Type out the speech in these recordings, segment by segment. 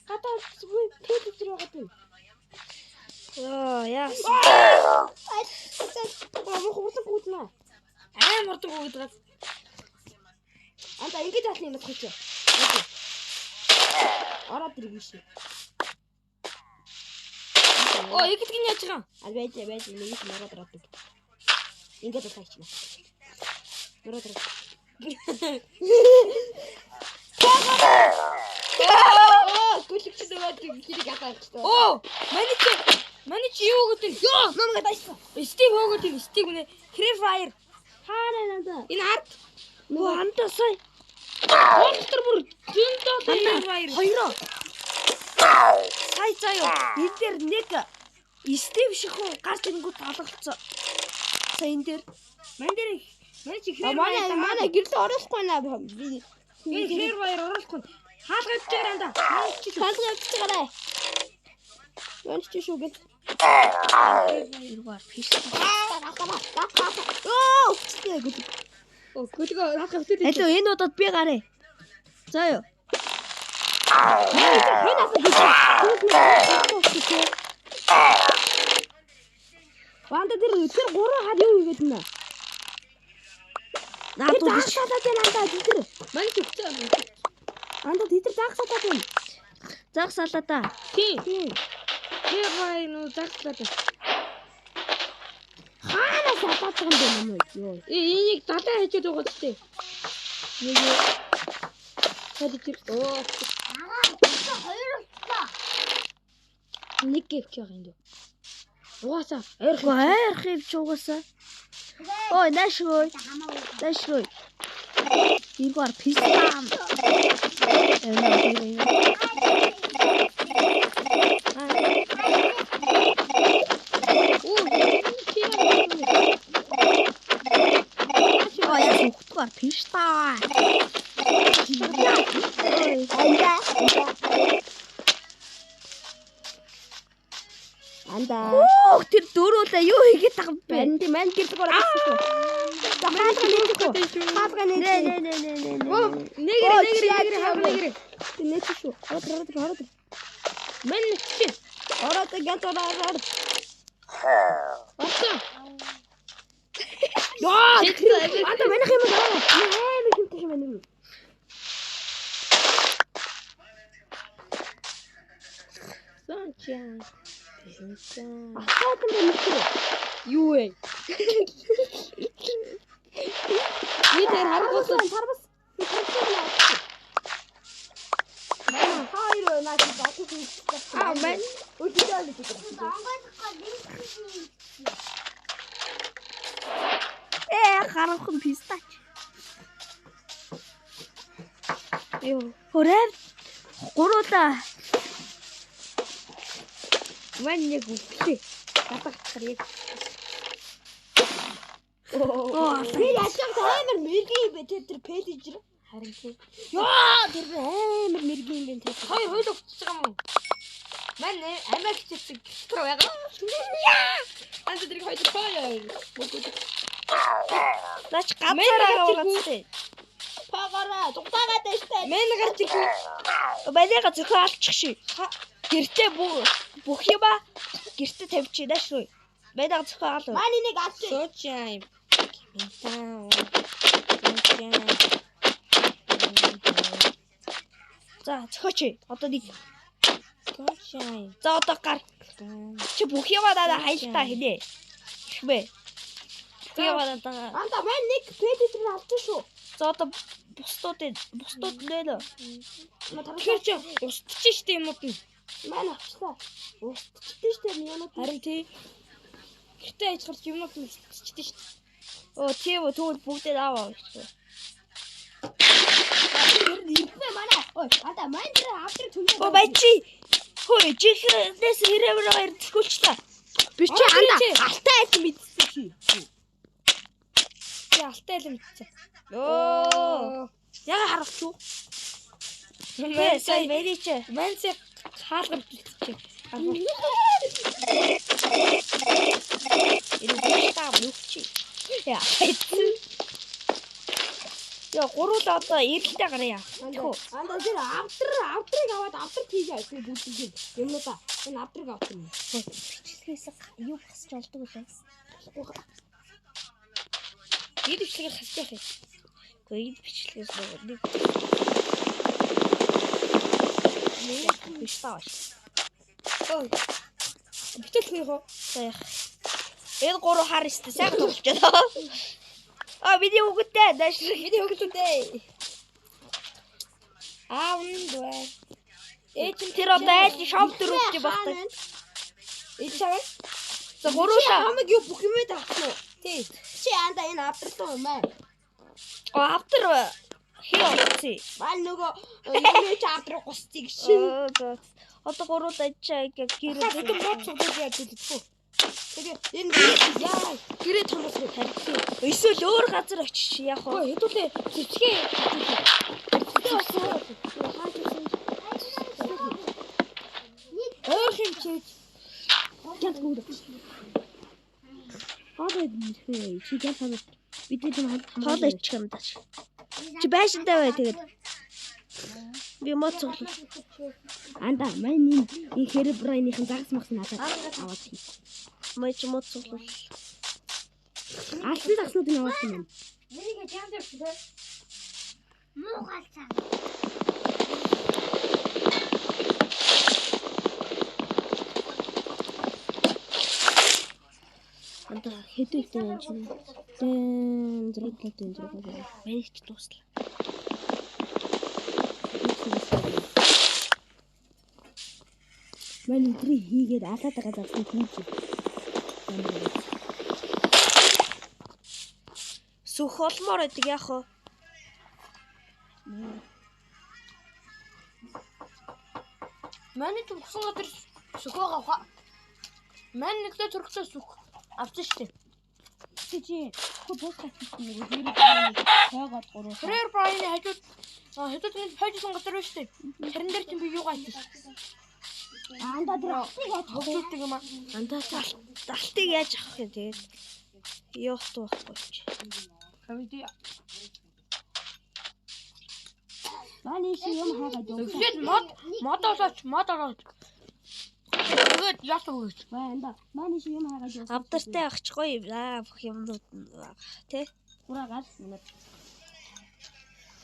Гадаа тэл дээр байгаа. Яа. Хурдан гүйднэ. Хурдан гүйдэг. Анда ингэж аль юм болох чи. Ороод ирэх биш. Игдгэн яаж байгаа? Байж нэг мараад ороод. Ингэж таач юм. Мараад ороод. Гүлэгч дэваад хэрэг атаач. Маний чи юу гэдэг? Намайг дайсан. Стив хөөгд Стив нэ Free Fire. Хаана надаа? Энэ ард. Андаа сая. Монстр бүр зөндөө Free Fire. Хоёроо. Заяа. Энэ дээр нэг Стив шихүү гарч ирэнгүүт алгалцсан. Сая энэ дээр. Маний чи Free Fire. Манай гэрлээ орохгүй наа. Би Free Fire оруулахгүй. Хаалга авчихаар анда. Хаалга авчихаарай. Яаж ч шүү гэл. Hello, энэ удаад би гараа. За юу. Ванда тэр 3 хад юу игээд нэ? Наадууд шатаад байна андаа тэр. Мань төгсөө. Андаа тэр загсатаад байна. Загсаалаа та. Тийм. Яа нөө загсаалаа. Хаана шатаад байгаа юм бэ юу? Энийг далаа хийгээд байгаа ч тийм. Нэг хадид тэр нэг гэвч байгаа юм дөө. Угаасаа Ойрх ивч угаасаа. Ой, наашгүй. Игвар пистам. Ой, я сухтуар писта. Анда. Тэр дөрөөлөө юу хийгээд байгаа юм бэ? Манд гэрдэг ороод ирсэн. Хаалга нэг. Нэгэр. Нэг шүү. Ороод. Мань чи. Ороод ороод. Орсон. Яа, анда манайх юм аа. Нэг хэмтэй юм байна. Санчаа. Ахаад юм байна. Юу вэ? Бид харгуус. Хайр наад батгүй. Мань. Өдөрөө л гэдэг. Харахгүй пистач. Юу, хөрөө гуруулаа. Мань яг үгүй. Татах яг. Тэр яачих амар мэргийн бэ тэр пэйжэр. Харин тий. Яа, тэр амар мэргийн юм тэр. Хоёр өгч байгаа юм. Мань амиа хичээсэн гэртээ байгаа. Анд тэр хоёр тоо. Наач гацаараа урацтай. Пагараа дугтаагаад байштай. Мэн гарч ирэх. Балига зөхөө алчих ши. Гэртээ бүх юма гэртээ тавьчихна шүү. Балига зөхөө ал. Маний нэг алч. Сочай. За зөхөөч. Одоо нэг. Сочай. За одоо гар. Чи бүх юма надад хайлтаа хэлээ. Ихвэ. Анда мань нэг пэдитер алж шүү. За одоо бусдууд нэлээ. Тэр чи устчих штэ юмуд нь. Мань авчлаа. Устчихдээ штэ юмуд. Харин тий. Гэртээ ажихарч юмуд нь устчихдээ штэ. Тийм үү тэгвэл бүгдээ аваа гэж. Тэр нэрвэ манай. Ой, ада мань тэр авдрыг түнээ. Бачи. Хөөе, чихнээс хэрэмээр ирдэлгүүлчлээ. Би чи анда алтай айсан мэдсэн чи. Алтай л мэдсэн. Яга харах юу? Мэн сая мэдээч. Мэн сая хаалгар бэлтчих. Энэ таа нүхчи. Яа. Яа, гуруулаа одоо эргэлтэй гараа. Анда тэр авдрыг аваад яваад авдраг хийгээ гэсэн бүгдийг юмнуудаа энэ авдраг авсан юм. Бичлэгээс юу хасч олдог үлээ. Эд бичлэгээр хасж яах юм? Гэхдээ энэ бичлэгээс нэг биш тааш. Ой. Бичлэг хөө. Саях. Энэ 3 хар өстө сайхан тоглож байна. Видео үгтэй дааш Видео үгтэй. Үндвэ. тэр одоо айл шоп дөрөвч багтаа. Чаваа. За гуруула. Хамаг юу бүх юмээ таахгүй. Тий. Чи анда энэ авдралтай юм аа. Автар хий олцсон. Мал нөгөө юу ч авдраг гусцыг шин. Одоо гуруула ичээ гэр Хэдэн бод цуглаж яаж хэлэхгүй. Тэгээ энэ яа гэрээ томос тарьсан. Эсвэл өөр газар очиж яах вэ? Хэдүүлээ цэцгээ. Өөр хэмчээ. Гэнт гүд. Хоолой нэрхээ. Чи гэнт хамт бидний юм хоолой ичих юм даа. Чи байшинтай бай тэгээд. Би моц цуглаа. Анда маань энэ хэрбрайныхын загас махс надад аваад хий. Мой ч моц цуглаа. Алсан загснуудыг аваад хий юм. Нэрийг яаж явуулсан? Муу галцаа. Анда хэдүүлтэй юм чинь. Дэн зурглаа. Мэйч дуслаа. Мань өдрийг хийгээд алаад байгаа загсныг хийж. Сүх олмоор байдаг яах вэ? Манай төгсөн газар сүх байгаа. Мань нэгдээ төрөлтөө сүх авчих штеп. Чи бос хатчих нэг хэрэг тайгаад гурав. Фрэр Брайны хажууд хэдүүд хайжсан газар байна штеп. Тэрэн дээр чинь би юу гайчих. Анда дээр хөвчүүлдэг юм аа. Андаа далтыг яаж авах юм тэгээд явах байхгүй ч. Камеди. Мань чи юм хаагаад юу. Тэгэхэд мод олооч. Тэгээд яах вэ? Анда мань чи юм хаагаад юу. Авдартай авч гоё бүх юмнууд тий. Ураагаад минут.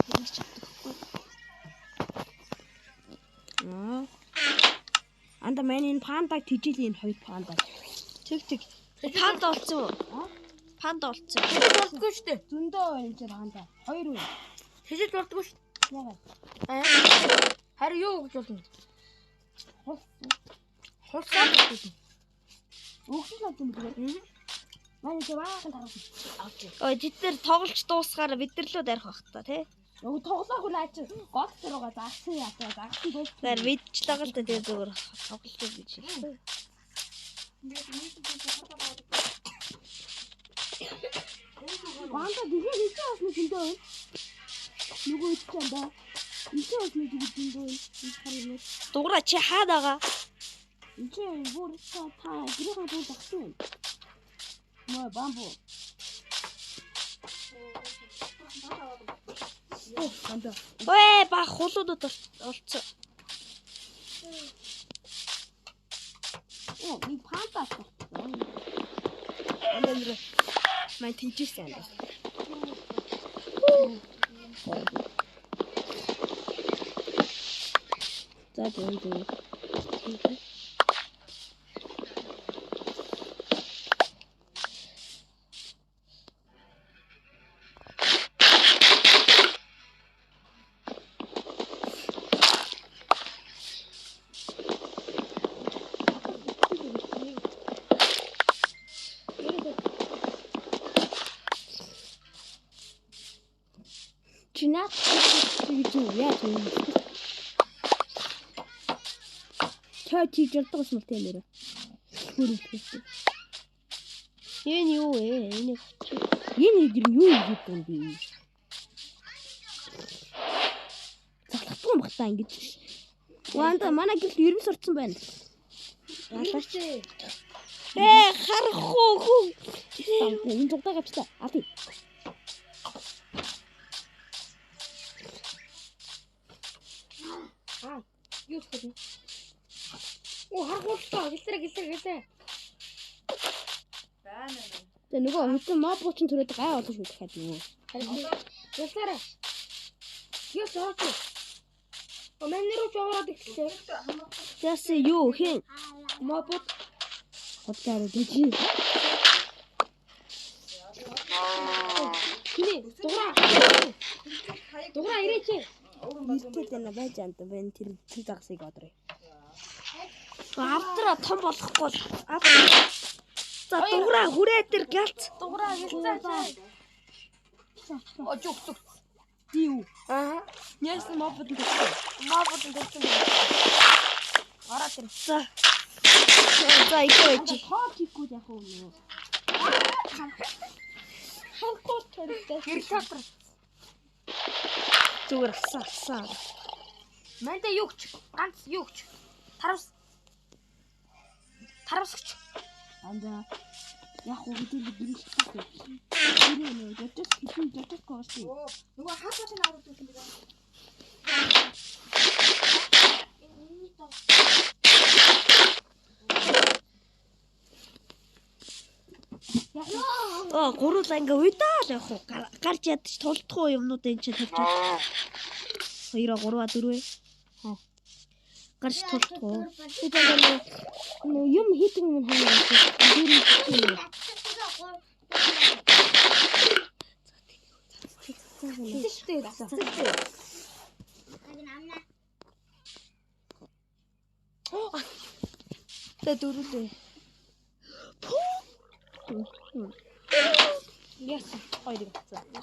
Яаж чадахгүй. Анда маань энэ пандаг тижилийн хоёр панда. Тэг. Панда олцсон уу? Панда олцсон. Болдгоо штэ. Зөндөө байна чи панда. Хоёр үү? Тэжиж болдгоо штэ. Яагаад? Харин юу гэж болно? Хулсаа гэдэг. Өгсөн л юм дээ. Манай чи баахан тарах. Ой тэд нар тоглож дуусгаар бид нар лөө дарих бах та тий. Нөгөө тоглоог нь аач гол төрөөгөө загсан яатаа загсан дуус. Тэр видж байгаа л дээ зүгээр тоглож гэж хэлсэн. Ванда дигээ хийж авах нь зөндөө байна. Нөгөө ичсэн да. Ичээ авах нь зөндөө байна. Дугаараа чи хаад байгаа? Ичээ бүр та гэрээ хаа багсан юм. Маа бамбу. Анда. Ой баг хулуудад олцсон. Би пантаа. Анда нэр мань тэнчсэн анда. За дөө. Чинат гэж яа тийм. Чачи жолтгос мөртэй нэрэ. Хүрэлтэй. Энэ юу вэ? Энэ идэр юу хийж байгаа юм бэ? Залхахгүй багтаа ингэж. Ванда манай гэрт ерөөс орсон байна. ялаач. Харахгүй хүү. Энэ дугтаа гавчтаа. Алий. Юу ч гэдэг. Оо харгуултаа гэлээ. Тэгээ нөгөө хэдэн моб буучин түрээд гай олж мэдхэд нөгөө. Ясаараа. Юу сооч. О мен нэрөө жаваад ихлээ. Яасан юу хэн? Мобот Хотлоо дижи. Хиний дуграа ирээч. Иртэд энэ байж анда бэн тэр загсыг одроо. Авдраа том болохгүй л. За дуграа хүрээ тэр гэлц. Дуграа гэлцээ. О зүг. Дию. Аа. Яасан мобот төрсөн. Араа тэр. За икэж. Хоотикгүй яг уу. Ханхот төрөлтэй. Гэрэлтэр. Зүгээр саа. Мэнтэ юуч. Ганц юуч. Таравсч. Анда яг уу гэдэг гэрэлтэй. Гэрээ жижиг кооши. Нөгөө хаалгын аваад үзсэн биз. Гуруула ингээ уйдаа л явах уу? Гарч ядчих тулдах уу юмнууд энэ чинь тавьчих. 2 3 4. Гарч тулдах уу? Нөгөө юм хийдэг юм хаа. Тэ дөрүлээ. Яс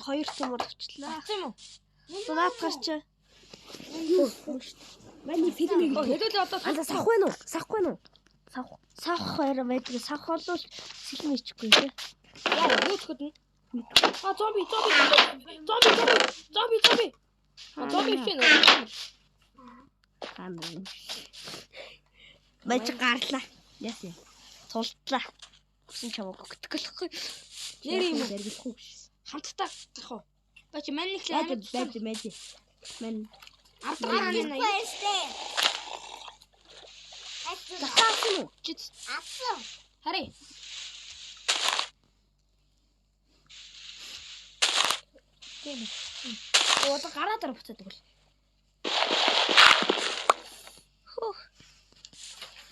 хоёр цомор авчлаа. Тийм үү? Наад гарч. Манай фильмийг хэдүүлээ одоо сах байна уу? Сахгүй нь уу? Сах хоёр байдаг. Сах болвол фильм хийчихгүй тий. Яа, юу ч гэдэг. Зомби. Зомби чинь. Хамаа. Мэж гарлаа. Яс яа. Тултлаа. Хүсэн чамаг өгдөхгүй. Нэр юм уу? Зэрэглэхгүй биш. Хамтдаа гэх үү? Бач мань нэг л амар байж. Мань ардгаар нэг. Тасаасан уу? Асан. Хари. Тийм. Одоо гараа дараа буцаад өгөл.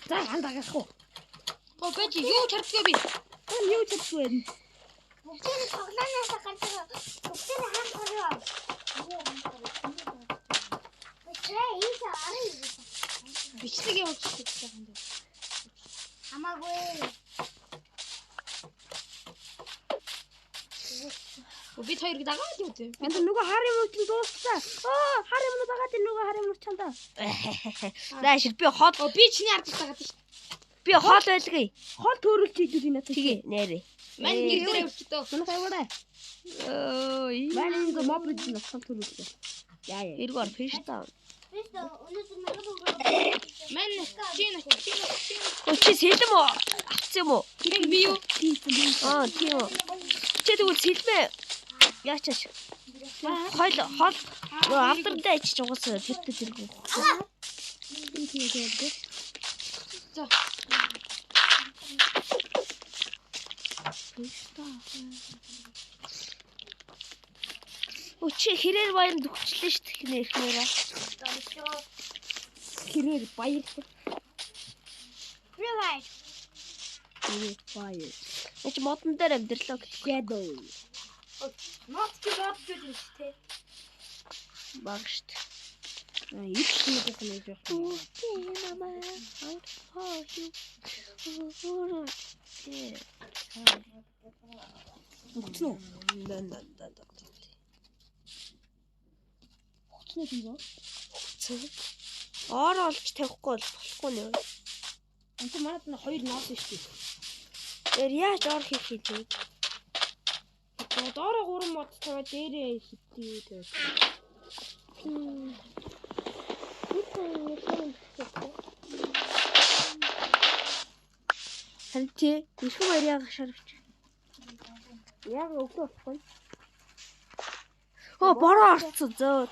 За андагах уу? Оо бэж юу чардгүй би. Юу чадгүй вэ? Бүгдээ тоглоомоос гарч байгаа. Бүгдээ хаалгаа. Бичлэг явуулж байгаа юм даа. Хамаагүй. Бид хоёрыг дагаад юу вэ? Энд нөгөө харын мөчн дууссан. Харын мөч дагаад нөгөө харын мөч чандаа. Наашир би хол Би чиний ардж дагаад шүү. би хол байлгая. Хол төрүүлж хийдүүд энэ тэгээ нэрээ. Мань нэг дээр явуулчихдоо. Манай хайвараа. Манай нэг моб бид хол төрүүлээ. Яа. Эргээр фишта. Бистэ өнөөдөр нөгөө Мань чинь. Чи сэлэм үү? Авцсан юм уу? Би юу? Тийм үү. Чи тэгвэл сэлмээ. Яачаач. Хол авдартай ичиж угаасаа тэртээ зэрэг. За. Чи хэрээр баяр дөхчлээ шүү дээ эхнэрээ. Хэрээр баяр. Привайд. Хэрээр баяр. Эч модон дээр амьдралаа гэдэг. Нот гэж бодож байна шүү дээ. Баг шүү дээ. Их хийх юм яг. Утно. Утно тийм үү? Оор олж тавихгүй бол болохгүй нэ. Энд манад нэг 2 ноос шүү дээ. Тэр яаж оор хийх юм бэ? Доороо 3 мод тавиад дээрээ хитээ тэгээд. Ханти их баяраа шарвч. Яг өглөө болохгүй. Бороо орцсон зөө.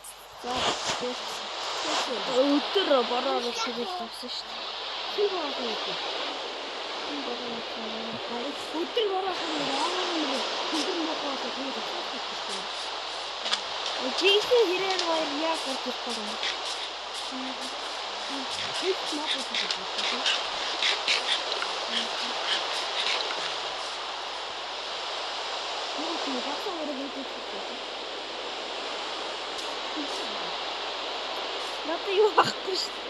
өдөр бороо тэгээд авсан шүү дээ. Хин хаагаа юу? Өдөр бороо хаагаа яагаад төгөр мохоос тэгээд авсан. Жинхэнэ хэрэг хоёр яг гол ирэх юм. Их мохоос гэдэг. Юу гацаа өрөө хийдэг. Надад юу ахгүй шүү дээ.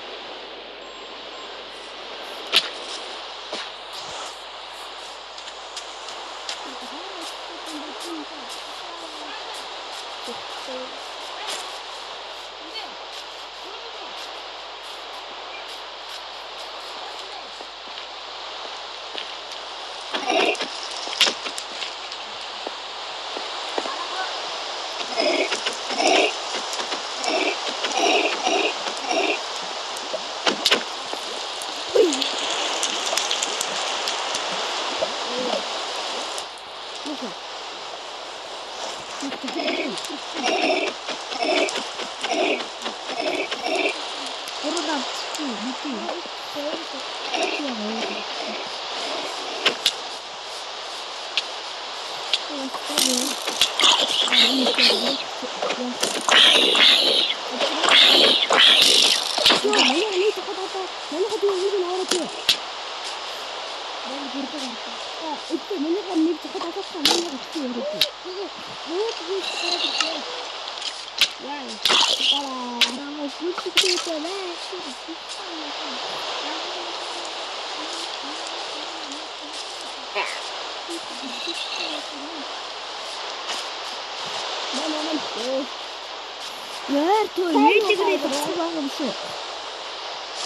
Яар тоо ээжигрээ тагсан байгаа юм шүү.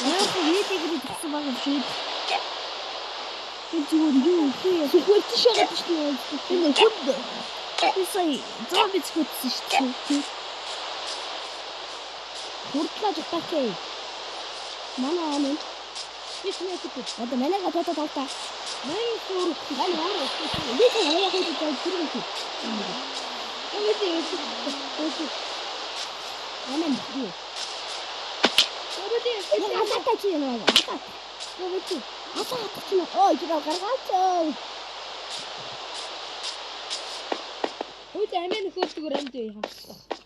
Яар тоо ээжигрээ тагсан байгаа юм шүү. Энэ юу хийе? Зүгээр тийшээ шүү дээ. Энэ хөд. Тэсэй зомби цэцсэн шүү дээ. Хурдлаж утаатай. Манай амин. Биш нэг chút. Одоо манай гадаа тавтаа. Манай өөр. Манай өөр. Бид яа хийж байгаа юм бэ? Amen. Үүд амин хөлтгөр амд яа.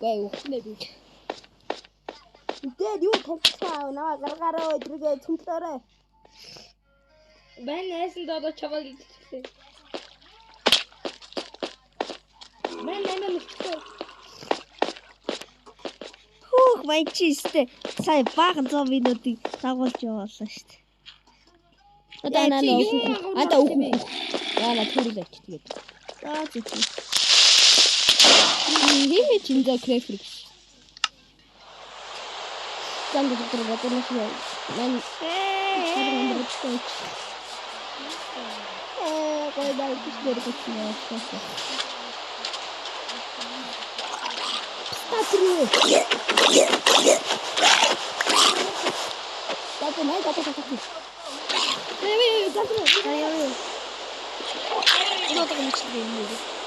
Гүй ухнаа би. Тэгээд юу тавьчихаа наваа гаргаараа өдрөгээ цэмтлээрээ. Бэн нэсэн доо чаваг идчихлээ. Мэн мэдээ. Хүүх майчистэй сая баахан зомбинуудыг дагуулж яваалаа шүү дээ. Одоо үгүй. Яна төрүүлээч тэгээд. За зүг. Хин чинза крэфрикс. Замд дотроо бодоно. Мэн гой дай кишдэр кишнээ. Статруу. Статруу. Эй, статруу. Ай. Ну так ничего не будет.